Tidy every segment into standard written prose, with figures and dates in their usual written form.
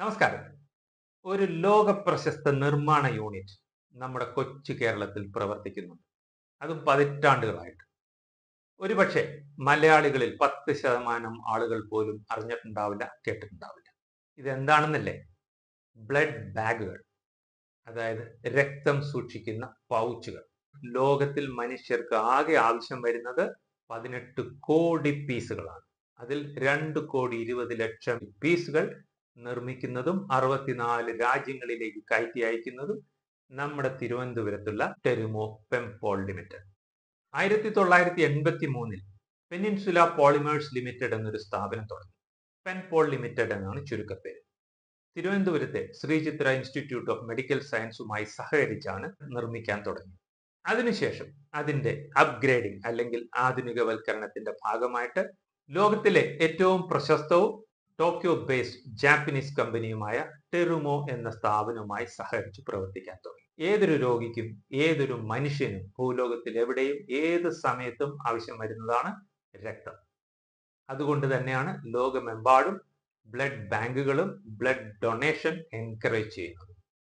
നമസ്കാരം. ഒരു ലോക പ്രശസ്ത നിർമ്മാണ യൂണിറ്റ് നമ്മുടെ കൊച്ചു കേരളത്തിൽ പ്രവർത്തിക്കുന്നുണ്ട്. അതും പതിറ്റാണ്ടുകളായിട്ട്. ഒരുപക്ഷെ മലയാളികളിൽ 10% ആളുകൾ പോലും അറിഞ്ഞിട്ടുണ്ടാവില്ല, കേട്ടിട്ടുണ്ടാവില്ല. ഇതെന്താണെന്നല്ലേ? ബ്ലഡ് ബാഗുകൾ, അതായത് രക്തം സൂക്ഷിക്കുന്ന പൗച്ചുകൾ. ലോകത്തിൽ മനുഷ്യർക്ക് ആകെ ആവശ്യം വരുന്നത് 18 കോടി പീസുകളാണ്. അതിൽ 2,20,00,000 പീസുകൾ നിർമ്മിക്കുന്നതും 64 രാജ്യങ്ങളിലേക്ക് കയറ്റി അയക്കുന്നതും നമ്മുടെ തിരുവനന്തപുരത്തുള്ള ടെരുമോ പെംപോൾ ലിമിറ്റഡ്. 1983 പെനിൻസുല പോളിമേഴ്സ് ലിമിറ്റഡ് എന്നൊരു സ്ഥാപനം തുടങ്ങി. പെൻപോൾ ലിമിറ്റഡ് എന്നാണ് ചുരുക്കപ്പേര്. തിരുവനന്തപുരത്തെ ശ്രീചിത്ര ഇൻസ്റ്റിറ്റ്യൂട്ട് ഓഫ് മെഡിക്കൽ സയൻസുമായി സഹകരിച്ചാണ് നിർമ്മിക്കാൻ തുടങ്ങിയത്. അതിനുശേഷം അതിന്റെ അപ്ഗ്രേഡിംഗ് അല്ലെങ്കിൽ ആധുനികവൽക്കരണത്തിന്റെ ഭാഗമായിട്ട് ലോകത്തിലെ ഏറ്റവും പ്രശസ്തവും ടോക്കിയോ ബേസ്ഡ് ജാപ്പനീസ് കമ്പനിയുമായ ടെറുമോ എന്ന സ്ഥാപനവുമായി സഹകരിച്ച് പ്രവർത്തിക്കാൻ തുടങ്ങി. ഏതൊരു രോഗിക്കും ഏതൊരു മനുഷ്യനും ഭൂലോകത്തിൽ എവിടെയും ഏത് സമയത്തും ആവശ്യം വരുന്നതാണ് രക്തം. അതുകൊണ്ട് തന്നെയാണ് ലോകമെമ്പാടും ബ്ലഡ് ബാങ്കുകളും ബ്ലഡ് ഡൊണേഷൻ എൻകറേജ് ചെയ്യുന്നത്.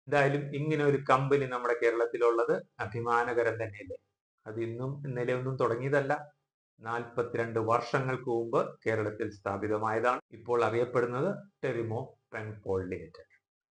എന്തായാലും ഇങ്ങനെ ഒരു കമ്പനി നമ്മുടെ കേരളത്തിലുള്ളത് അഭിമാനകരം തന്നെയല്ലേ? അത് ഇന്നും ഇന്നലെയൊന്നും തുടങ്ങിയതല്ല. 42 വർഷങ്ങൾക്ക് മുമ്പ് കേരളത്തിൽ സ്ഥാപിതമായതാണ്. ഇപ്പോൾ അറിയപ്പെടുന്നത് ടെറുമോ പെൻപോൾ ലിമിറ്റഡ്.